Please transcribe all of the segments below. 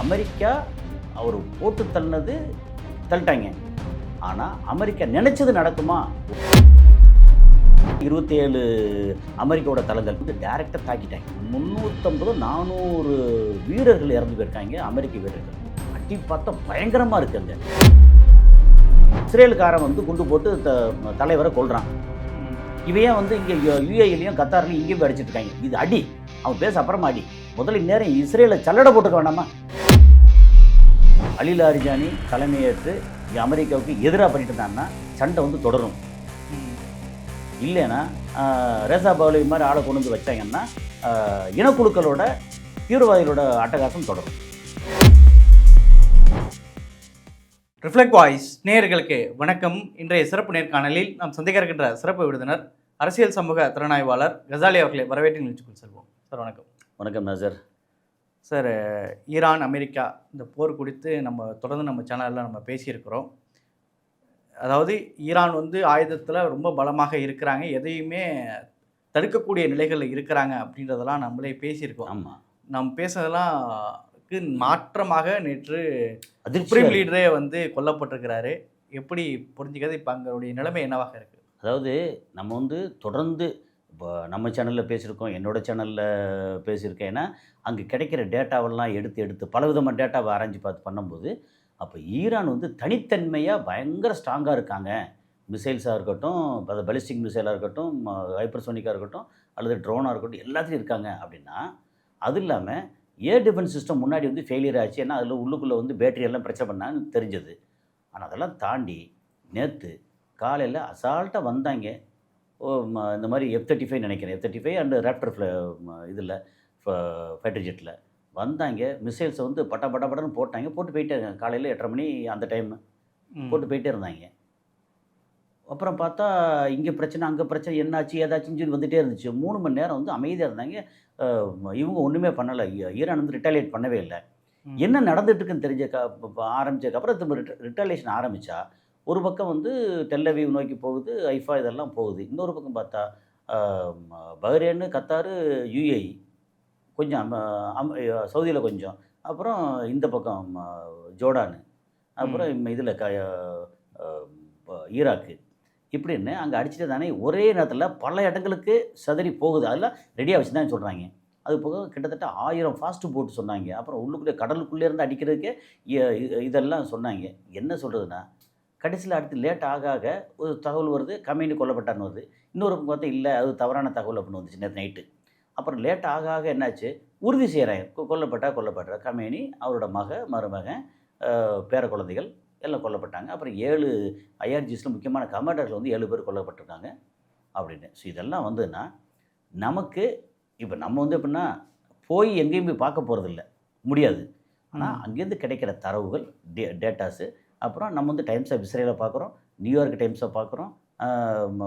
America அவர் போட்டு தள்ளினது தள்ளிட்டாங்க. ஆனால் America நினைச்சது நடக்குமா? 27 அமெரிக்காவோட தளங்கள் வந்து டைரக்டாக தாக்கிட்டாங்க. 350 400 வீரர்கள் இறந்து போயிருக்காங்க, அமெரிக்க வீரர்கள். அடி பார்த்தா பயங்கரமாக இருக்கு. அந்த இஸ்ரேலுக்காரன் வந்து குண்டு போட்டு தலைவரை கொல்றான். இவையே வந்து இங்கே யுஏஇலையும் கத்தார்லையும் இங்கேயும் போய் அடிச்சிட்டு இருக்காங்க. இது அடி, அவன் பேச அப்புறமா அடி. முதல்ல இந்நேரம் இஸ்ரேலை சல்லடை போட்டுக்க வேண்டாமா? அலி லாரிஜானி தலைமையேற்று அமெரிக்காவுக்கு எதிராக பண்ணிட்டு இருந்தாங்கன்னா சண்டை வந்து தொடரும். இல்லைன்னா ரேசா பவுலி மாதிரி ஆளை கொண்டு வந்து வச்சாங்கன்னா இனக்குழுக்களோட தீவிரவாதிகளோட அட்டகாசம் தொடரும். ரிஃப்ளெக்ட் வாய்ஸ் நேயர்களுக்கு வணக்கம். இன்றைய சிறப்பு நேர்காணலில் நாம் சந்திக்க இருக்கின்ற சிறப்பு விருந்தினர் அரசியல் சமூக திறனாய்வாளர் கசாலி அவர்களை வரவேற்று நிகழ்ச்சிக்குள் செல்வோம். சார் வணக்கம். வணக்கம் நசர். சார், ஈரான் அமெரிக்கா இந்த போர் குறித்து நம்ம தொடர்ந்து நம்ம சேனலில் நம்ம பேசியிருக்கிறோம். அதாவது ஈரான் வந்து ஆயுதத்தில் ரொம்ப பலமாக இருக்கிறாங்க, எதையுமே தடுக்கக்கூடிய நிலைகளில் இருக்கிறாங்க அப்படின்றதெல்லாம் நம்மளே பேசியிருக்கோம். ஆமாம், நம்ம பேசுனதெல்லாம் மாற்றமாக நேற்று சுப்ரீம் லீடரே வந்து கொல்லப்பட்டிருக்கிறாரு. எப்படி புரிஞ்சுக்கிறது? இப்போ அங்களுடைய நிலைமை என்னவாக இருக்குது? அதாவது நம்ம வந்து தொடர்ந்து இப்போ நம்ம சேனலில் பேசியிருக்கோம், என்னோடய சேனலில் பேசியிருக்கேன். ஏன்னா அங்கே கிடைக்கிற டேட்டாவெல்லாம் எடுத்து பலவிதமான டேட்டாவை ஆராய்ச்சி பார்த்து பண்ணும்போது அப்போ ஈரான் வந்து தனித்தன்மையாக பயங்கர ஸ்ட்ராங்காக இருக்காங்க. மிசைல்ஸாக இருக்கட்டும், அது பலிஸ்டிக் மிசைலாக இருக்கட்டும், ஹைப்பர்சோனிக்காக இருக்கட்டும், அல்லது ட்ரோனாக இருக்கட்டும், எல்லாத்துலையும் இருக்காங்க. அப்படின்னா அது இல்லாமல் ஏர் டிஃபென்ஸ் சிஸ்டம் முன்னாடி வந்து ஃபெயிலியர் ஆச்சு. ஏன்னா அதில் உள்ளுக்குள்ளே வந்து பேட்டரி எல்லாம் பிரச்சனை பண்ணான்னு தெரிஞ்சது. ஆனால் அதெல்லாம் தாண்டி நேற்று காலையில் அசால்ட்டாக வந்தாங்க. இந்த மாதிரி F-35 நினைக்கிறேன், F-35 அண்டு ராப்டர் இதில் ஃபைட்டர் ஜெட்டில் வந்தாங்க. மிசைல்ஸை வந்து பட்டன்னு போட்டாங்க. போட்டு போயிட்டே இருக்காங்க. காலையில் 8:30 மணி அந்த டைம் போட்டு போயிட்டே இருந்தாங்க. அப்புறம் பார்த்தா இங்கே பிரச்சனை அங்கே பிரச்சனை, என்னாச்சு ஏதாச்சுன்னு சொல்லி வந்துகிட்டே இருந்துச்சு. 3 மணி நேரம் வந்து அமைதியாக இருந்தாங்க. இவங்க ஒன்றுமே பண்ணலை. ஈரான் வந்து ரிட்டாலியேட் பண்ணவே இல்லை. என்ன நடந்துட்டுருக்குன்னு தெரிஞ்ச ஆரம்பிச்சதுக்கப்புறம் திரும்ப ரிட்டாலியேஷன் ஆரம்பித்தா ஒரு பக்கம் வந்து டெல்லவீவ் நோக்கி போகுது, ஐஃபா இதெல்லாம் போகுது. இன்னொரு பக்கம் பார்த்தா பஹ்ரைன், கத்தார், யுஏஇ கொஞ்சம், சவுதியில் கொஞ்சம், அப்புறம் இந்த பக்கம் ஜோர்டான், அப்புறம் இதில் ஈராக்கு, இப்படின்னு அங்கே அடிச்சுட்டு தானே ஒரே நேரத்தில் பல இடங்களுக்கு சதறி போகுது. அதெல்லாம் ரெடியாக வச்சு தான் சொல்கிறாங்க. அது போக கிட்டத்தட்ட 1000 ஃபாஸ்ட்டு போட்டு சொன்னாங்க. அப்புறம் உள்ளுக்குள்ளே கடலுக்குள்ளே இருந்து அடிக்கிறதுக்கே இதெல்லாம் சொன்னாங்க. என்ன சொல்கிறதுனா, கடைசியில் அடுத்து லேட் ஆக ஒரு தகவல் வருது, கமேனி கொல்லப்பட்டான்னு வருது. இன்னொரு பார்த்தா இல்லை, அது தவறான தகவல் அப்படின்னு வந்துச்சு நேற்று நைட்டு. அப்புறம் லேட் ஆக என்னாச்சு, உறுதி செய்கிறாங்க கொல்லப்பட்ட கமேனி, அவரோட மருமகன், பேர குழந்தைகள் எல்லாம் கொல்லப்பட்டாங்க. அப்புறம் 7 ஐஆர்ஜிஸில் முக்கியமான கமாண்டர்கள் வந்து 7 பேர் கொல்லப்பட்டிருக்காங்க அப்படின்னு. ஸோ இதெல்லாம் வந்துன்னா நமக்கு இப்போ நம்ம வந்து எப்படின்னா போய் எங்கேயும் போய் பார்க்க போகிறதில்ல, முடியாது. ஆனால் அங்கேருந்து கிடைக்கிற தரவுகள், டேட்டாஸு, அப்புறம் நம்ம வந்து டைம்ஸ் ஆஃப் இஸ்ரேலை பார்க்குறோம், நியூயார்க் டைம்ஸை பார்க்குறோம்,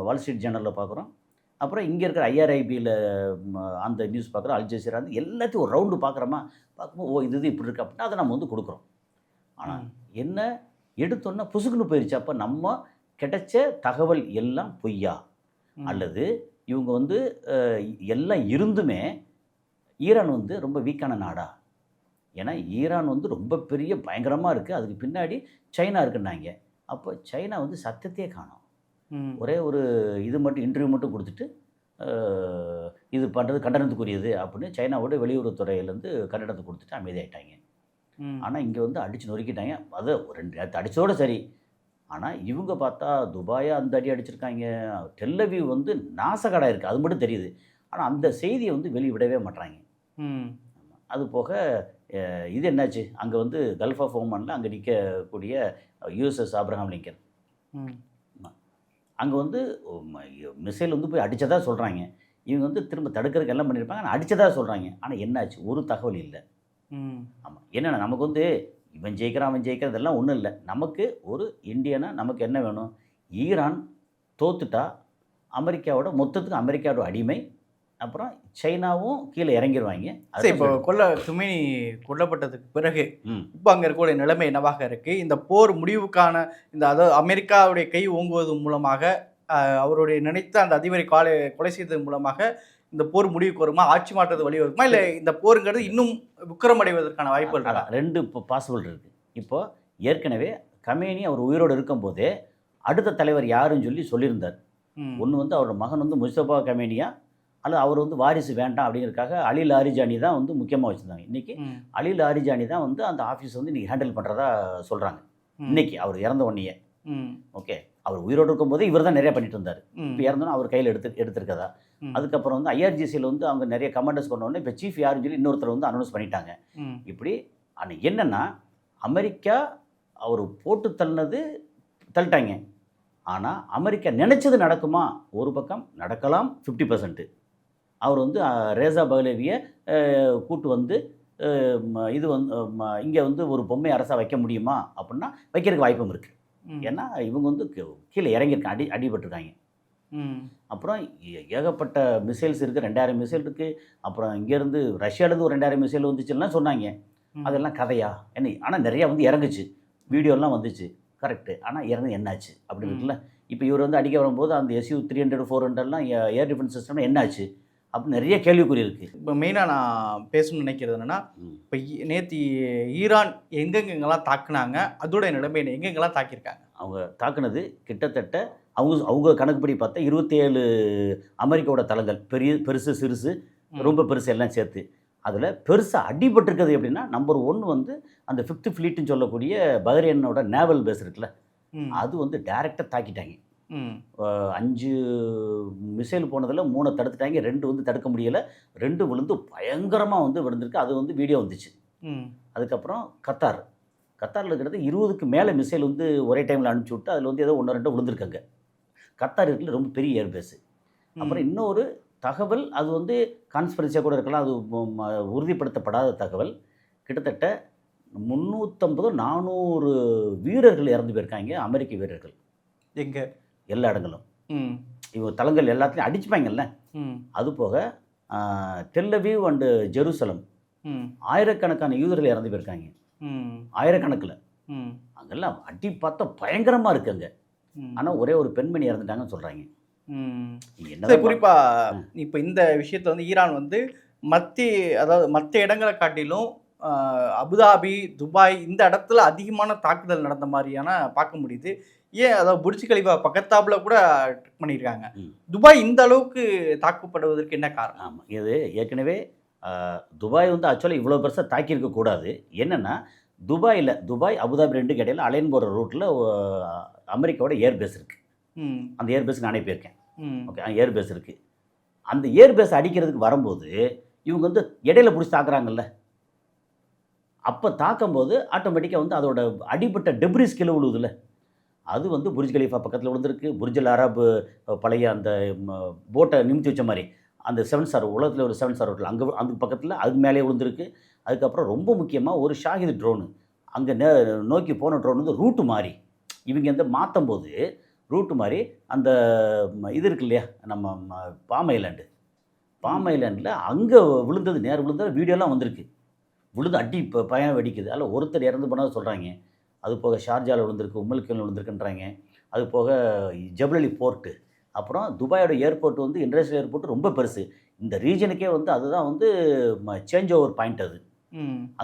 வால் ஸ்ட்ரீட் ஜேர்னலில் பார்க்குறோம், அப்புறம் இங்கே இருக்கிற ஐஆர்ஐபியில் அந்த நியூஸ் பார்க்குறோம், அல் ஜசீரா, எல்லாத்தையும் ஒரு ரவுண்டு பார்க்குறோமா. பார்க்கும்போது இது இப்படி இருக்கு அப்படின்னா அதை நம்ம வந்து கொடுக்குறோம். ஆனால் என்ன எடுத்தோன்னா புசுக்குன்னு போயிடுச்சு. அப்போ நம்ம கிடைச்ச தகவல் எல்லாம் பொய்யா, அல்லது இவங்க வந்து எல்லாம் இருந்துமே ஈரான் வந்து ரொம்ப வீக்கான நாடா? ஏன்னா ஈரான் வந்து ரொம்ப பெரிய பயங்கரமாக இருக்குது, அதுக்கு பின்னாடி சைனா இருக்குன்னாங்க. அப்போ சைனா வந்து சத்தத்தையே காணோம். ஒரே ஒரு இது மட்டும் இன்டர்வியூ மட்டும் கொடுத்துட்டு இது பண்ணுறது கண்டனத்துக்குரியது அப்படின்னு சைனாவோட வெளியுறவுத்துறையிலேருந்து கண்டனத்தை கொடுத்துட்டு அமைதியாயிட்டாங்க. ஆனால் இங்கே வந்து அடித்து நொறுக்கிட்டாங்க. அது 2 அடித்தோடு சரி. ஆனால் இவங்க பார்த்தா துபாயா அந்த அடி அடிச்சிருக்காங்க, டெல்லவீவ் வந்து நாசகடாக இருக்குது, அது மட்டும் தெரியுது. ஆனால் அந்த செய்தியை வந்து வெளிவிடவே மாட்டாங்க. அது போக இது என்னாச்சு, அங்கே வந்து கல்ஃப் ஆஃப் ஓமானில் அங்கே நிற்கக்கூடிய யூஎஸ்எஸ் ஆப்ரஹாம் லிங்கன், அங்கே வந்து மிசைல் வந்து போய் அடித்ததாக சொல்கிறாங்க. இவங்க வந்து திரும்ப தடுக்கிறதுக்கு எல்லாம் பண்ணியிருப்பாங்க, ஆனால் அடித்ததாக சொல்கிறாங்க. ஆனால் என்னாச்சு, ஒரு தகவல் இல்லை. ஆமாம், என்னென்னா நமக்கு வந்து இவன் ஜெயிக்கிறான் அவன் ஜெயிக்கிறதெல்லாம் ஒன்றும் இல்லை. நமக்கு ஒரு இந்தியனா நமக்கு என்ன வேணும், ஈரான் தோத்துட்டா அமெரிக்காவோட மொத்தத்துக்கு அமெரிக்காவோட அடிமை, அப்புறம் சைனாவும் கீழே இறங்கிடுவாங்க. இப்போ துமேனி கொல்லப்பட்டதுக்கு பிறகு இப்போ அங்கே இருக்கக்கூடிய நிலைமை என்னவாக இருக்குது? இந்த போர் முடிவுக்கான அதாவது அமெரிக்காவுடைய கை ஓங்குவது மூலமாக, அவருடைய நினைத்த அந்த அதிபரை கொலை செய்தது மூலமாக இந்த போர் முடிவுக்கு வருமா, ஆட்சி மாற்றது வழி வருமா, இல்லை இந்த போருங்கிறது இன்னும் உக்கிரமடைவதற்கான வாய்ப்புகள் இருக்கா? ரெண்டு பாசிபிள் இருக்குது. இப்போ ஏற்கனவே கமேனி அவர் உயிரோடு இருக்கும்போதே அடுத்த தலைவர் யாருன்னு சொல்லியிருந்தார். ஒன்று வந்து அவரோட மகன் வந்து முஸ்தபா கமேனியா, அல்லது அவர் வந்து வாரிசு வேண்டாம் அப்படிங்கிறதுக்காக அலி லாரிஜானி தான் வந்து முக்கியமாக வச்சுருந்தாங்க. இன்றைக்கி அலி லாரிஜானி தான் வந்து அந்த ஆஃபீஸ் வந்து இன்றைக்கி ஹேண்டில் பண்ணுறதா சொல்கிறாங்க. இன்றைக்கி அவர் இறந்த உடனேயே. ஓகே, அவர் உயிரோடு இருக்கும்போது இவர் தான் நிறைய பண்ணிட்டு இருந்தார். இப்போ இறந்தோன்னா அவர் கையில் எடுத்திருக்கதா. அதுக்கப்புறம் வந்து ஐஆர்ஜிசியில் வந்து அவங்க நிறைய கமாண்டர்ஸ் கொண்டோடனே இப்போ சீஃப் யாருன்னு சொல்லி இன்னொருத்தர் வந்து அனௌன்ஸ் பண்ணிட்டாங்க. இப்படி ஆனால் என்னென்னா, அமெரிக்கா அவர் போட்டு தள்ளிட்டாங்க. ஆனால் அமெரிக்கா நினச்சது நடக்குமா? ஒரு பக்கம் நடக்கலாம் 50%. அவர் வந்து ரேசா பஹ்லேவியை கூட்டு வந்து இது வந்து இங்கே வந்து ஒரு பொம்மை அரசாக வைக்க முடியுமா அப்படின்னா வைக்கிறதுக்கு வாய்ப்பும் இருக்குது. ஏன்னா இவங்க வந்து கீழே இறங்கியிருக்காங்க, அடிபட்டிருக்காங்க. அப்புறம் ஏகப்பட்ட மிசைல்ஸ் இருக்குது, 2000 மிசைல் இருக்குது. அப்புறம் இங்கேருந்து ரஷ்யாவிலேருந்து ஒரு 2000 மிசைல் வந்துச்சுன்னா சொன்னாங்க. அதெல்லாம் கதையா என்ன? ஆனால் நிறையா வந்து இறங்குச்சு, வீடியோலாம் வந்துச்சு. கரெக்டு. ஆனால் இறந்து என்னாச்சு அப்படி இருக்குல்ல. இப்போ இவர் வந்து அடிக்க வரும்போது அந்த SU-300 400லாம் ஏர் டிஃபென்ஸ் சிஸ்டம்னா என்னாச்சு அப்படின்னு நிறைய கேள்விக்குறி இருக்குது. இப்போ மெயினாக நான் பேசணும்னு நினைக்கிறது என்னென்னா, இப்போ நேற்று ஈரான் எங்கெங்கெங்கெல்லாம் தாக்குனாங்க, அதோட நிலைமை எங்கெங்கெல்லாம் தாக்கியிருக்காங்க? அவங்க தாக்குனது கிட்டத்தட்ட அவங்க கணக்குப்படி பார்த்தா 27 அமெரிக்காவோட தளங்கள், பெருசு சிறுசு ரொம்ப பெருசு எல்லாம் சேர்த்து. அதில் பெருசாக அடிபட்டிருக்கிறது எப்படின்னா, நம்பர் 1 வந்து அந்த 5th ஃப்ளீட்டுன்னு சொல்லக்கூடிய பஹ்ரைனோட நேவல் பேஸ் இருக்குல்ல, அது வந்து டைரெக்டாக தாக்கிட்டாங்க. 5 மிசைல் போனதில் 3 தடுத்துட்டாங்க, 2 வந்து தடுக்க முடியலை, 2 விழுந்து பயங்கரமாக வந்து விழுந்திருக்கு. அது வந்து வீடியோ வந்துச்சு. அதுக்கப்புறம் கத்தாரில் இருக்கிறது 20க்கு மேலே மிசைல் வந்து ஒரே டைமில் அனுப்பிச்சி விட்டு அதில் வந்து ஏதோ 1-2 விழுந்திருக்காங்க. கத்தார் இருக்கிறது ரொம்ப பெரிய ஏர்பேஸு. அப்புறம் இன்னொரு தகவல், அது வந்து கான்ஸ்பிரன்சியாக கூட இருக்கலாம், அது உறுதிப்படுத்தப்படாத தகவல். கிட்டத்தட்ட 350-400 வீரர்கள் இறந்து போயிருக்காங்க, அமெரிக்க வீரர்கள். எங்கே? எல்லா இடங்களும். இவங்க தளங்கள் எல்லாத்தையும் அடிச்சுப்பாங்கல்ல. அது போக டெல்லவீவ் அண்டு ஜெருசலம் ஆயிரக்கணக்கான யூதர்கள் இறந்து போயிருக்காங்க, ஆயிரக்கணக்கில். அங்கெல்லாம் அடி பார்த்தா பயங்கரமாக இருக்குங்க. ஆனால் ஒரே ஒரு பெண்மணி இறந்துட்டாங்கன்னு சொல்கிறாங்க. குறிப்பாக இப்போ இந்த விஷயத்தில் வந்து ஈரான் வந்து மற்ற இடங்களை காட்டிலும் அபுதாபி, துபாய் இந்த இடத்துல அதிகமான தாக்குதல் நடந்த மாதிரியான பார்க்க முடியுது. ஏன், அதாவது புர்ஜ் கலிஃபா பக்கத்தாப்புல கூட பண்ணியிருக்காங்க. துபாய் இந்த அளவுக்கு தாக்கப்படுவதற்கு என்ன காரணம்? ஆமாம், இது ஏற்கனவே துபாய் வந்து ஆக்சுவலாக இவ்வளோ பெருசாக தாக்கியிருக்கக்கூடாது. என்னென்னா, துபாய் அபுதாபி 2 இடையில அலைன் போகிற ரூட்டில் அமெரிக்காவோட ஏர்பேஸ் இருக்குது. அந்த ஏர்பேஸுக்கு நானே போயிருக்கேன். ஓகே, ஏர்பேஸ் இருக்குது. அந்த ஏர்பேஸ் அடிக்கிறதுக்கு வரும்போது இவங்க வந்து இடையில பிடிச்சி தாக்குறாங்கல்ல, அப்போ தாக்கும்போது ஆட்டோமேட்டிக்காக வந்து அதோட அடிப்பட்ட டெப்ரிஸ் கீழே விழுவுதுல்ல, அது வந்து புர்ஜ் கலீஃபா பக்கத்தில் விழுந்திருக்கு. புர்ஜ் அரப் பழைய அந்த போட்டை நிமித்தி வச்ச மாதிரி அந்த 7 ஸ்டார், உலகத்தில் ஒரு 7 ஸ்டார் ஹோட்டல், அந்த பக்கத்தில் அது மேலே விழுந்திருக்கு. அதுக்கப்புறம் ரொம்ப முக்கியமாக ஒரு ஷாஹித் ட்ரோனு அங்கே நோக்கி போன ட்ரோன் வந்து ரூட்டு மாறி இவங்க வந்து மாற்றும் போது ரூட்டு மாதிரி அந்த இது இருக்கு இல்லையா, நம்ம பாம் ஐலாண்டில் அங்கே விழுந்தது, விழுந்தது வீடியோலாம் வந்திருக்கு. விழுந்து அடி பயம் வெடிக்குது. அதில் ஒருத்தர் இறந்து போனதாக சொல்கிறாங்க. அது போக ஷார்ஜாவில் விழுந்திருக்கு, உம்மல்கேல் விழுந்திருக்குன்றாங்க. அது போக ஜபலலி போர்ட்டு, அப்புறம் துபாயோட ஏர்போர்ட் வந்து இண்டஸ்ட்ரியல் ஏர்போர்ட் ரொம்ப பெருசு. இந்த ரீஜனுக்கே வந்து அதுதான் வந்து சேஞ்ச் ஓவர் பாயிண்ட். அது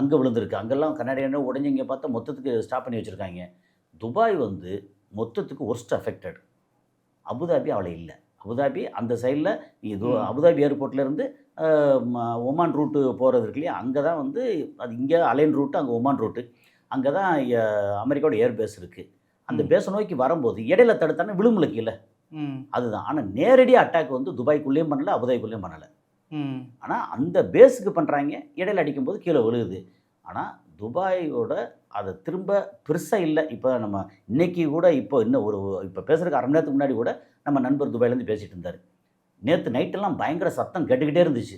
அங்கே விழுந்திருக்கு. அங்கெல்லாம் கனடியான உடஞ்சி இங்கே பார்த்தா மொத்தத்துக்கு ஸ்டாப் பண்ணி வச்சுருக்காங்க. துபாய் வந்து மொத்தத்துக்கு ஒர்ஸ்ட் அஃபெக்டட். அபுதாபி அவளை இல்லை. அபுதாபி அந்த சைடில் இது அபுதாபி ஏர்போர்ட்லேருந்து ஒமான் ரூட்டு போகிறது இருக்கு இல்லையா, அங்கே தான் வந்து அது இங்கே அலைன் ரூட்டு, அங்கே ஒமான் ரூட்டு, அங்கே தான் அமெரிக்காவோட ஏர்பேஸ் இருக்குது. அந்த பேஸை நோக்கி வரும்போது இடையில தடுத்தானே விழுமுலுக்கு இல்லை, அதுதான். ஆனால் நேரடியாக அட்டாக் வந்து துபாய்க்குள்ளேயும் பண்ணலை, அபுதாபிக்குள்ளேயும் பண்ணலை. ஆனால் அந்த பேஸுக்கு பண்ணுறாங்க, இடையில அடிக்கும்போது கீழே விழுகுது. ஆனால் துபாயோட அதை திரும்ப பெருசாக இல்லை. இப்போ நம்ம இன்றைக்கி கூட இப்போ பேசுகிறதுக்கு 1/2 மணி நேரத்துக்கு முன்னாடி கூட நம்ம நண்பர் துபாயிலேருந்து பேசிகிட்டு இருந்தார். நேற்று நைட்டெல்லாம் பயங்கர சத்தம் கேட்டுக்கிட்டே இருந்துச்சு.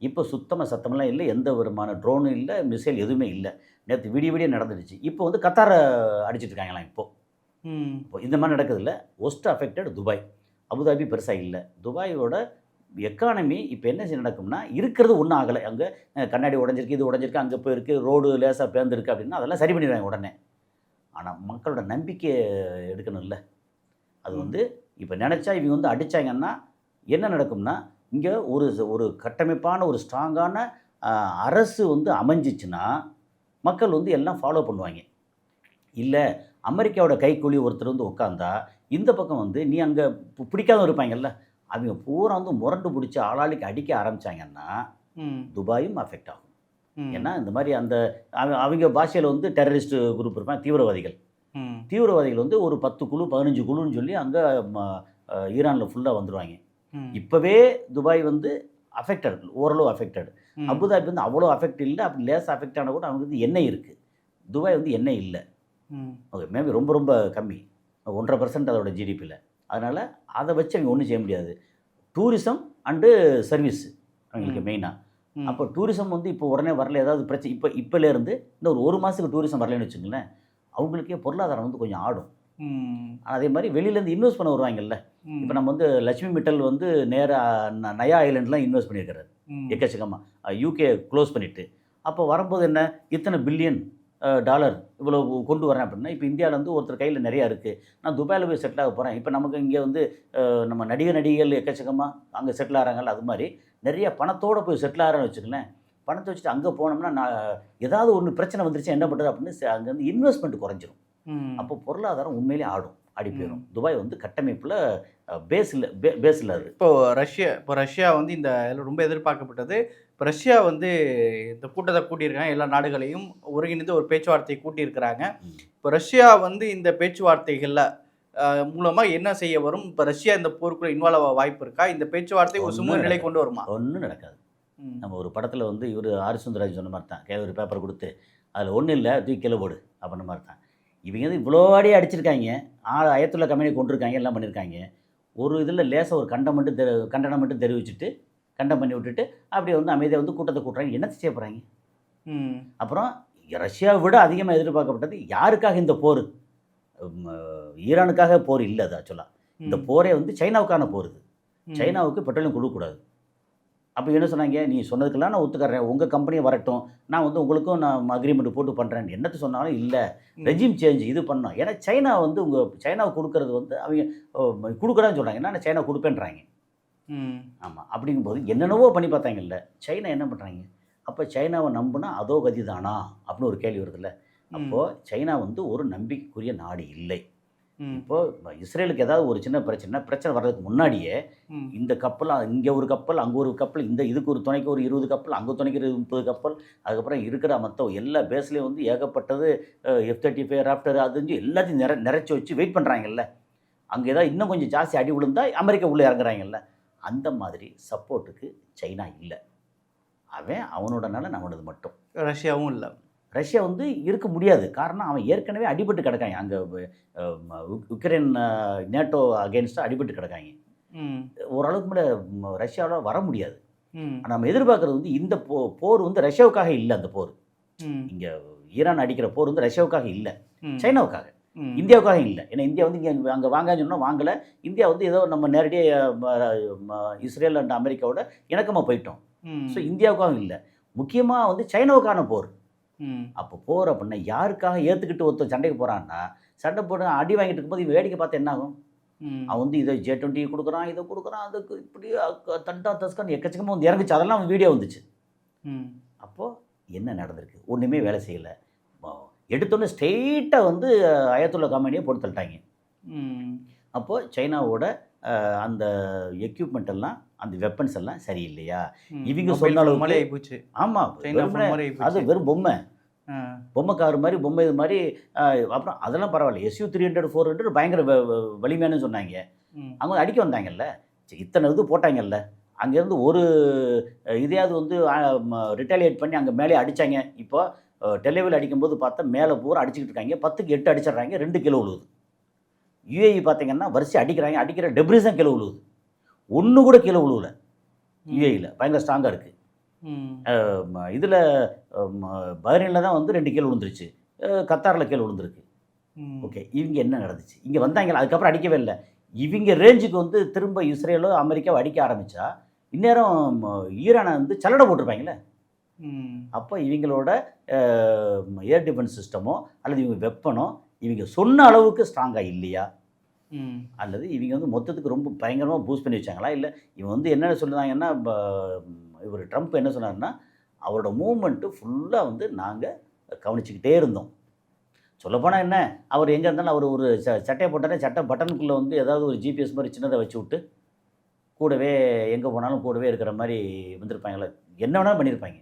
இப்போ சுத்தமாக சத்தமெல்லாம் இல்லை, எந்த விதமான ட்ரோனும் இல்லை, மிசைல் எதுவுமே இல்லை. நேற்று விடிய நடந்துடுச்சு. இப்போ வந்து கத்தாரை அடிச்சிட்டு இருக்காங்களாம். இப்போ இந்த மாதிரி நடக்குதில்ல. Worst affected Dubai. அபுதாபி பெருசாக இல்லை. துபாயோட எக்கானமி இப்போ என்ன நடக்கும்னா, இருக்கிறது ஒன்றும் ஆகலை. அங்கே கண்ணாடி உடஞ்சிருக்கு, இது உடஞ்சிருக்கு, அங்கே போயிருக்கு, ரோடு லேசாக பேர்ந்துருக்கு அப்படின்னா அதெல்லாம் சரி பண்ணிடுவாங்க உடனே. ஆனால் மக்களோட நம்பிக்கை எடுக்கணும்ல. அது வந்து இப்போ நினச்சா இவங்க வந்து அடித்தாங்கன்னா என்ன நடக்கும்னா, இங்கே ஒரு கட்டமைப்பான ஒரு ஸ்ட்ராங்கான அரசு வந்து அமைஞ்சிச்சுன்னா மக்கள் வந்து எல்லாம் ஃபாலோ பண்ணுவாங்க. இல்லை அமெரிக்காவோட கைக்கூலி ஒருத்தர் வந்து உட்காந்தா இந்த பக்கம் வந்து நீ அங்கே பிடிக்காதவங்க இருப்பாங்கல்ல, அவங்க பூரா வந்து முரண்டு பிடிச்சி ஆளாளுக்கு அடிக்க ஆரம்பித்தாங்கன்னா துபாயும் அஃபெக்ட் ஆகும். ஏன்னா இந்த மாதிரி அந்த அவங்க பாஷையில் வந்து டெரரிஸ்ட் குரூப் இருப்பாங்க, தீவிரவாதிகள். தீவிரவாதிகள் வந்து ஒரு 10 குழு 15 குழுன்னு சொல்லி அங்கே ஈரானில் ஃபுல்லாக வந்துடுவாங்க. இப்போவே துபாய் வந்து அஃபெக்டட், ஓரளவு அஃபெக்டட். அபுதாபி வந்து அவ்வளோ அஃபெக்ட் இல்லை, அப்படி லேசாக அஃபெக்ட் ஆனால் கூட அவங்க வந்து எண்ணெய் இருக்குது. துபாய் வந்து எண்ணெய் இல்லை. ஓகே, மேபி ரொம்ப ரொம்ப கம்மி, 1.5% அதோட ஜிடிபியில். அதனால் அதை வச்சு அவங்க ஒன்றும் செய்ய முடியாது. டூரிசம் அண்டு சர்வீஸ் அவங்களுக்கு மெயினாக. அப்போ டூரிசம் வந்து இப்போ உடனே வரல, ஏதாவது பிரச்சனை இப்போலேருந்து இந்த ஒரு மாதத்துக்கு டூரிசம் வரலன்னு வச்சுங்களேன், அவங்களுக்கே பொருளாதாரம் வந்து கொஞ்சம் ஆடும். அதே மாதிரி வெளியிலேருந்து இன்வெஸ்ட் பண்ண வருவாங்கல்ல. இப்போ நம்ம வந்து லட்சுமி மிட்டல் வந்து நேராக நயா ஐலண்ட்லாம் இன்வெஸ்ட் பண்ணியிருக்கிறாரு எக்கச்சக்கமாக, யூகே க்ளோஸ் பண்ணிவிட்டு. அப்போ வரும்போது என்ன, இத்தனை பில்லியன் டாலர் இவ்வளோ கொண்டு வரேன் அப்படின்னா, இப்போ இந்தியாவில் வந்து ஒருத்தர் கையில் நிறையா இருக்குது, நான் துபாயில் போய் செட்டில் ஆக போகிறேன். இப்போ நமக்கு இங்கே வந்து நம்ம நடிகைகள் எக்கச்சக்கமாக அங்கே செட்டில் ஆகிறாங்கல்ல, அது மாதிரி நிறைய பணத்தோடு போய் செட்டில் ஆகிறேன்னு வச்சுக்கலேன். பணத்தை வச்சுட்டு அங்கே போனோம்னா நான் ஏதாவது ஒன்று பிரச்சனை வந்துருச்சு என்ன பண்ணுறது அப்படின்னு அங்கே வந்து இன்வெஸ்ட்மெண்ட் குறைஞ்சிரும். அப்போ பொருளாதாரம் உண்மையிலே ஆடி போயிடும். துபாய் வந்து கட்டமைப்பில் பேஸ் இல்லை அது. இப்போ ரஷ்யா வந்து இந்த ரொம்ப எதிர்பார்க்கப்பட்டது. இப்போ ரஷ்யா வந்து இந்த கூட்டத்தை கூட்டியிருக்காங்க, எல்லா நாடுகளையும் ஒருங்கிணைந்து ஒரு பேச்சுவார்த்தையை கூட்டியிருக்கிறாங்க. இப்போ ரஷ்யா வந்து இந்த பேச்சுவார்த்தைகளில் மூலமாக என்ன செய்ய வரும்? இப்போ ரஷ்யா இந்த போருக்குள்ள இன்வால்வ் ஆக வாய்ப்பு இருக்கா? இந்த பேச்சுவார்த்தை ஒரு சுமூக நிலை கொண்டு வருமா? ஒன்றும் நடக்காது. நம்ம ஒரு படத்தில் வந்து இவர் ஆர் சுந்தரராஜ் சொன்ன மாதிரி தான், கையில் ஒரு பேப்பர் கொடுத்து அதில் ஒன்றும் இல்லை தூக்கி கீழே போடு அப்படின்ற மாதிரி தான். இவங்க வந்து இவ்வளோ அடியே அடிச்சிருக்காங்க, அயத்துல்லா கம்பெனி கொண்டிருக்காங்க, எல்லாம் பண்ணியிருக்காங்க. ஒரு இதில் லேசாக ஒரு கண்டனம் மட்டும் தெரிவிச்சுட்டு கண்டம் பண்ணி விட்டுட்டு அப்படியே வந்து அமைதியாக வந்து கூட்டத்தை கூட்டுறாங்க. என்னத்தை செய்ய போகிறாங்க? அப்புறம் ரஷ்யாவை விட அதிகமாக எதிர்பார்க்கப்பட்டது யாருக்காக இந்த போர்? ஈரானுக்காக போர் இல்லை. அது ஆக்சுவலாக இந்த போரே வந்து சைனாவுக்கான போர். இது சைனாவுக்கு பெட்ரோலியம் கொடுக்கக்கூடாது. அப்போ என்ன சொன்னாங்க, நீ சொன்னதுக்கெல்லாம் நான் ஒத்துக்கிறேன், உங்கள் கம்பெனியை வரட்டும், நான் வந்து உங்களுக்கும் நான் அக்ரிமெண்ட் போட்டு பண்ணுறேன். என்னத்தை சொன்னாலும் இல்லை, ரெஜிம் சேஞ்ச் இது பண்ணோம். ஏன்னா சைனா வந்து சைனாவுக்கு கொடுக்கறது வந்து அவங்க கொடுக்குறான்னு சொல்கிறாங்க. என்ன சைனா கொடுப்பேன்றாங்க. ஆமாம், அப்படிங்கும்போது என்னென்னவோ பண்ணி பார்த்தாங்கல்ல, சைனா என்ன பண்ணுறாங்க? அப்போ சைனாவை நம்பினா அதோ கதி தானா அப்படின்னு ஒரு கேள்வி வருதுல்ல. அப்போது சைனா வந்து ஒரு நம்பிக்கைக்குரிய நாடு இல்லை. இப்போது இஸ்ரேலுக்கு ஏதாவது ஒரு சின்ன பிரச்சனை வர்றதுக்கு முன்னாடியே இந்த கப்பல், இங்கே ஒரு கப்பல், அங்கே ஒரு கப்பல், இதுக்கு ஒரு துணைக்கு ஒரு 20 கப்பல், அங்கே துணைக்கு 30 கப்பல், அதுக்கப்புறம் இருக்கிற மற்ற எல்லா பேஸ்லேயும் வந்து ஏகப்பட்டது F-35 ராப்டர் அதுஞ்சு எல்லாத்தையும் நிறைச்சி வச்சு வெயிட் பண்ணுறாங்கல்ல. அங்கே ஏதாவது இன்னும் கொஞ்சம் ஜாஸ்தி அடி விழுந்தால் அமெரிக்கா உள்ளே இறங்குறாங்கல்ல. அந்த மாதிரி சப்போர்ட்டுக்கு சைனா இல்லை. அவனோட நலன் அவனது மட்டும். ரஷ்யாவும் இல்லை. ரஷ்யா வந்து இருக்க முடியாது. காரணம், அவன் ஏற்கனவே அடிபட்டு கிடக்காங்க. அங்கே உக்ரைன் நேட்டோ அகேன்ஸ்டாக அடிபட்டு கிடக்காங்க. ஓரளவுக்கு மேலே ரஷ்யாவில் வர முடியாது. நம்ம எதிர்பார்க்குறது வந்து இந்த போர் வந்து ரஷ்யாவுக்காக இல்லை. அந்த போர் இங்கே ஈரான் அடிக்கிற போர் வந்து ரஷ்யாவுக்காக இல்லை, சைனாவுக்காக, இந்தியாவுக்காக இல்லை. ஏன்னா இந்தியா வந்து இங்கே அங்கே வாங்கன்னு சொன்னால் வாங்கலை. இந்தியா வந்து ஏதோ நம்ம நேரடியாக இஸ்ரேல் அண்ட் அமெரிக்காவோட இணக்கமாக போயிட்டோம். ஸோ இந்தியாவுக்காக இல்லை, முக்கியமாக வந்து சைனாவுக்கான போர். அப்போ போர் அப்படின்னா யாருக்காக ஏற்றுக்கிட்டு ஒருத்தர் சண்டைக்கு போகிறான்னா, சண்டை போட்டு அடி வாங்கிட்டு இருக்கும்போது இவன் வேடிக்கை பார்த்து என்ன ஆகும்? அவன் வந்து இதை J-20 கொடுக்குறான், இதை கொடுக்குறான், அதுக்கு இப்படி தண்டா தஸ்கான்னு எக்கச்சக்கமாக வந்து இறங்குச்சு. அதெல்லாம் அவன் வீடியோ வந்துச்சு. அப்போது என்ன நடந்திருக்கு? ஒன்றுமே வேலை செய்யலை. எடுத்தோன்னே ஸ்ட்ரெயிட்டாக வந்து அயத்துல்லா கம்பெனியை போட்டு தள்ளிட்டாங்க. அப்போது சைனாவோட அந்த எக்யூப்மெண்ட் எல்லாம், அந்த வெப்பன்ஸ் எல்லாம் சரியில்லையா? இவங்க சொன்ன அளவுக்கு போச்சு. ஆமாம், அது வெறும் பொம்மை கார் மாதிரி, பொம்மை இது மாதிரி. அப்புறம் அதெல்லாம் பரவாயில்ல, SU-300 400 பயங்கர வலிமையானு சொன்னாங்க. அவங்க அடிக்க வந்தாங்கல்ல, இத்தனை இது போட்டாங்கல்ல, அங்கேருந்து ஒரு இதையாவது வந்து ரிட்டாலியேட் பண்ணி அங்கே மேலே அடித்தாங்க. இப்போ டெலிவரி அடிக்கும்போது பார்த்தா மேலே பூரா அடிச்சுக்கிட்டு இருக்காங்க. 10க்கு 8 அடிச்சிட்றாங்க, 2 கிலோ விழுவுது. UAE பார்த்தீங்கன்னா வரிசை அடிக்கிறாங்க, அடிக்கிற டெப்ரிஸ் தான் கீழே விழுவுது, ஒன்று கூட கீழே விழுவல. UAEயில் பயங்கர ஸ்ட்ராங்காக இருக்குது. இதில் பஹ்ரைனில் தான் வந்து 2 கீழே விழுந்துருச்சு, கத்தாரில் கீழே விழுந்துருக்கு. ஓகே, இவங்க என்ன நடந்துச்சு? இங்கே வந்தாங்களா, அதுக்கப்புறம் அடிக்கவே இல்லை. இவங்க ரேஞ்சுக்கு வந்து திரும்ப இஸ்ரேலோ அமெரிக்காவோ அடிக்க ஆரம்பித்தா இந்நேரம் ஈரானை வந்து சல்லடை போட்டிருப்பாங்களே. அப்போ இவங்களோட ஏர் டிஃபென்ஸ் சிஸ்டமோ அல்லது இவங்க வெப்பனோ இவங்க சொன்ன அளவுக்கு ஸ்ட்ராங்காக இல்லையா? அல்லது இவங்க வந்து மொத்தத்துக்கு ரொம்ப பயங்கரமாக பூஸ்ட் பண்ணி வச்சாங்களா? இல்லை இவன் வந்து என்ன சொல்லுறாங்கன்னா, இவர் ட்ரம்ப் என்ன சொன்னாருன்னா, அவரோட மூவ்மெண்ட்டு ஃபுல்லாக வந்து நாங்கள் கவனிச்சுக்கிட்டே இருந்தோம். சொல்லப்போனால் என்ன, அவர் எங்கே இருந்தாலும் அவர் ஒரு சட்டையை போட்டாலே சட்டை பட்டனுக்குள்ளே வந்து ஏதாவது ஒரு ஜிபிஎஸ் மாதிரி சின்னதை வச்சு விட்டு கூடவே எங்கே போனாலும் கூடவே இருக்கிற மாதிரி வந்திருப்பாங்களே, என்ன வேணாலும் பண்ணியிருப்பாங்க.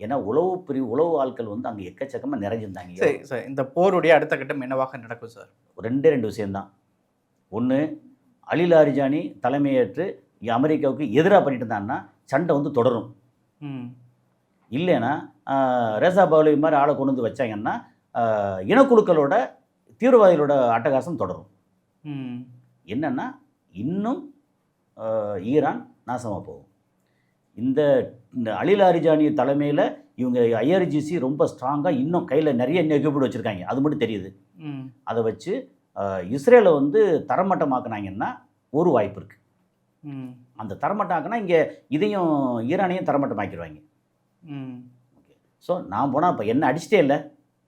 ஏன்னா உளவு ஆட்கள் வந்து அங்கே எக்கச்சக்கமாக நிறைஞ்சிருந்தாங்க. சரி சார், இந்த போருடைய அடுத்த கட்டம் என்னவாக நடக்கும் சார்? ரெண்டு விஷயம்தான். ஒன்று, அலி லாரிஜானி தலைமையேற்று அமெரிக்காவுக்கு எதிராக பண்ணிட்டு இருந்தான்னா சண்டை வந்து தொடரும். இல்லைன்னா ரேசா பவுலி மாதிரி ஆளை கொண்டு வந்து வச்சாங்கன்னா இனக்குழுக்களோட தீவிரவாதிகளோட அட்டகாசம் தொடரும். என்னென்னா இன்னும் ஈரான் நாசமாக போகும். இந்த அலி லாரிஜானி தலைமையில் இவங்க ஐஆர்ஜிசி ரொம்ப ஸ்ட்ராங்காக இன்னும் கையில் நிறைய எக்யூப்மெண்ட் வச்சுருக்காங்க, அது மட்டும் தெரியுது. அதை வச்சு இஸ்ரேலை வந்து தரமட்டமாக்குனாங்கன்னா ஒரு வாய்ப்பு இருக்குது. அந்த தரமட்டமாக்குனா இங்கே இதையும் ஈரானையும் தரமட்டமாக்கிடுவாங்க. ஓகே, ஸோ நான் போனால் இப்போ என்ன அடிச்சிட்டே இல்லை,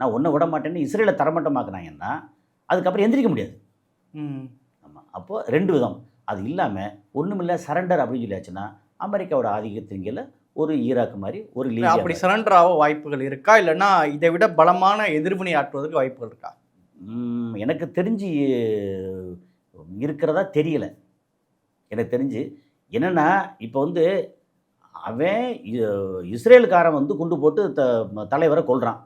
நான் ஒன்றை விட மாட்டேன்னு இஸ்ரேலை தரமட்டமாக்குனாங்கன்னா அதுக்கப்புறம் எந்திரிக்க முடியாது. ஆமாம், அப்போது ரெண்டு விதம். அது இல்லாமல் ஒன்றுமில்லை சரண்டர் அப்படின்னு சொல்லியாச்சுன்னா அமெரிக்காவோட ஆதிக்கத்தின் ஒரு ஈராக் மாதிரி ஒரு லீபியா அப்படி சரண்டர் ஆக வாய்ப்புகள் இருக்கா, இல்லைன்னா இதை விட பலமான எதிர்வினை ஆற்றுவதற்கு வாய்ப்புகள் இருக்கா? எனக்கு தெரிஞ்சு இருக்கிறதா தெரியல. எனக்கு தெரிஞ்சு என்னென்னா, இப்போ வந்து அவன் இஸ்ரேலுக்காரன் வந்து குண்டு போட்டு தலைவரை கொல்றான்.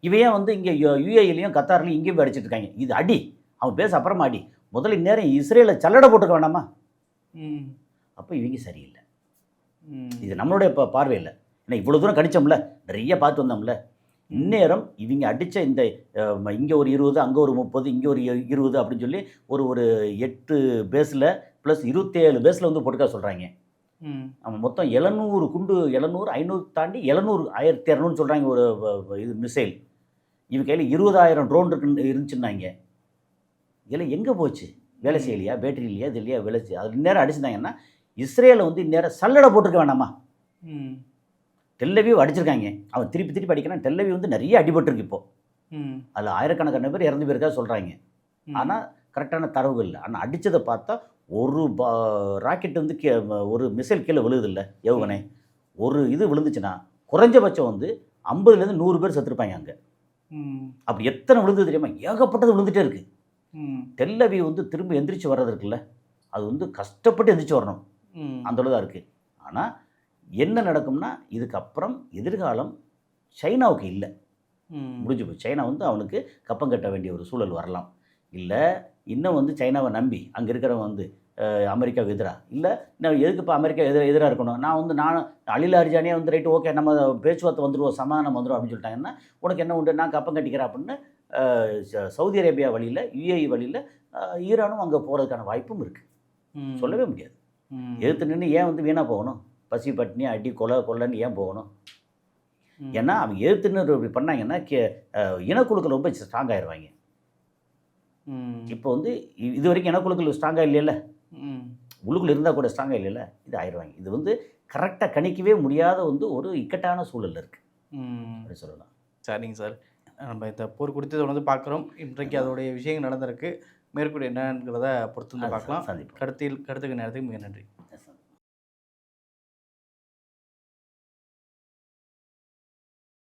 இவையே வந்து இங்கே யுஏஇலையும் கத்தார்லையும் இங்கேயும் போய் அடிச்சிட்டு இருக்காங்க. இது அடி, அவன் பேச அப்புறமா அடி. முதல்ல இந்நேரம் இஸ்ரேலை சல்லடை போட்டுக்க வேணாமா? அப்போ இவங்க சரியில்லை. இது நம்மளுடைய பார்வையில். ஏன்னா இவ்வளோ தூரம் கணிச்சோம்ல, நிறைய பார்த்து வந்தோம்ல. இந்நேரம் இவங்க அடித்த இந்த இங்கே ஒரு 20, அங்கே ஒரு 30, இங்கே ஒரு 20 அப்படின்னு சொல்லி ஒரு 8 பேஸில் ப்ளஸ் 27 பேஸில் வந்து போட்டுக்கா சொல்கிறாங்க. அவன் மொத்தம் 700 குண்டு, 700, 500 தாண்டி 700, 1200 சொல்கிறாங்க ஒரு இது மிசைல். இவன் கையில் 20,000 ட்ரோன் இருந்துச்சுன்னாங்க. இதெல்லாம் எங்கே போச்சு? வேலை செய்யலையா? பேட்டரி இல்லையா? இது இல்லையா? வேலை செய்ய அது இந்நேரம் அடிச்சிருந்தாங்கன்னா இஸ்ரேலை வந்து இந்நேரம் சல்லடை போட்டுக்க வேணாமா? டெல்லவியூ அடிச்சிருக்காங்க. அவன் திருப்பி அடிக்கிறான். டெல்லவியூ வந்து நிறைய அடிபட்டுருக்கு இப்போது. அதில் ஆயிரக்கணக்கான பேர் இறந்து போயிருக்கா சொல்கிறாங்க. ஆனால் கரெக்டான தரவுகள் இல்லை. ஆனால் அடித்ததை பார்த்தா ஒரு ராக்கெட் வந்து ஒரு மிசைல் கீழே விழுகுதில்ல, ஏவுகணை ஒரு இது விழுந்துச்சுன்னா குறைஞ்சபட்சம் வந்து 50லேருந்து 100 பேர் செத்துருப்பாங்க அங்கே. அப்படி எத்தனை விழுந்தது தெரியுமா? ஏகப்பட்டது விழுந்துகிட்டே இருக்குது. டெல்லவியூ வந்து திரும்ப எந்திரிச்சு வர்றது இருக்குல்ல, அது வந்து கஷ்டப்பட்டு எந்திரிச்சு வரணும், அந்தளவு தான் இருக்குது. ஆனால் என்ன நடக்கும்னா இதுக்கப்புறம் எதிர்காலம் சைனாவுக்கு இல்லை, முடிஞ்சு போய் சைனா வந்து அவனுக்கு கப்பம் கட்ட வேண்டிய ஒரு சூழல் வரலாம். இல்லை இன்னும் வந்து சைனாவை நம்பி அங்கே இருக்கிறவன் வந்து அமெரிக்காவுக்கு எதிராக இல்லை, நான் எதுக்கு இப்போ அமெரிக்கா எதிராக இருக்கணும், நான் அலி லாரிஜானியே வந்து ரைட்டு ஓகே நம்ம பேச்சுவார்த்தை வந்துடுவோம், சமாதானம் வந்துடும் அப்படின்னு சொல்லிட்டாங்கன்னா உனக்கு என்ன உண்டு, நான் கப்பம் கட்டிக்கிறேன் அப்படின்னு சவுதி அரேபியா வழியில் யுஏஇ வழியில் ஈரானும் அங்கே போகிறதுக்கான வாய்ப்பும் இருக்குது. சொல்லவே முடியாது. எதிர்த்து நின்று ஏன் வந்து வீணாக போகணும்? பசி பட்டினி அடி கொலைன்னு ஏன் போகணும்? ஏன்னா அவங்க எதிர்த்துன்னு இப்படி பண்ணாங்கன்னா இனக்குழுக்கள் ரொம்ப ஸ்ட்ராங் ஆயிடுவாங்க. இப்போ வந்து இது வரைக்கும் இனக்குழுக்கள் ஸ்ட்ராங்காக இல்லைல்ல, உள்ளுக்குள்ள இருந்தால் கூட ஸ்ட்ராங்காக இல்லைல்ல, இது ஆயிடுவாங்க. இது வந்து கரெக்டாக கணிக்கவே முடியாத வந்து ஒரு இக்கட்டான சூழல் இருக்குது அப்படி சொல்லலாம். சரிங்க சார், நம்ம இந்த போர் குறித்து தொடர்ந்து பார்க்குறோம். இன்றைக்கு அதோடைய விஷயங்கள் நடந்திருக்கு. மேற்கொண்டு என்னங்கிறத பொறுத்து வந்து பார்க்கலாம். கருத்துக்கு நேரத்துக்கு மிக நன்றி.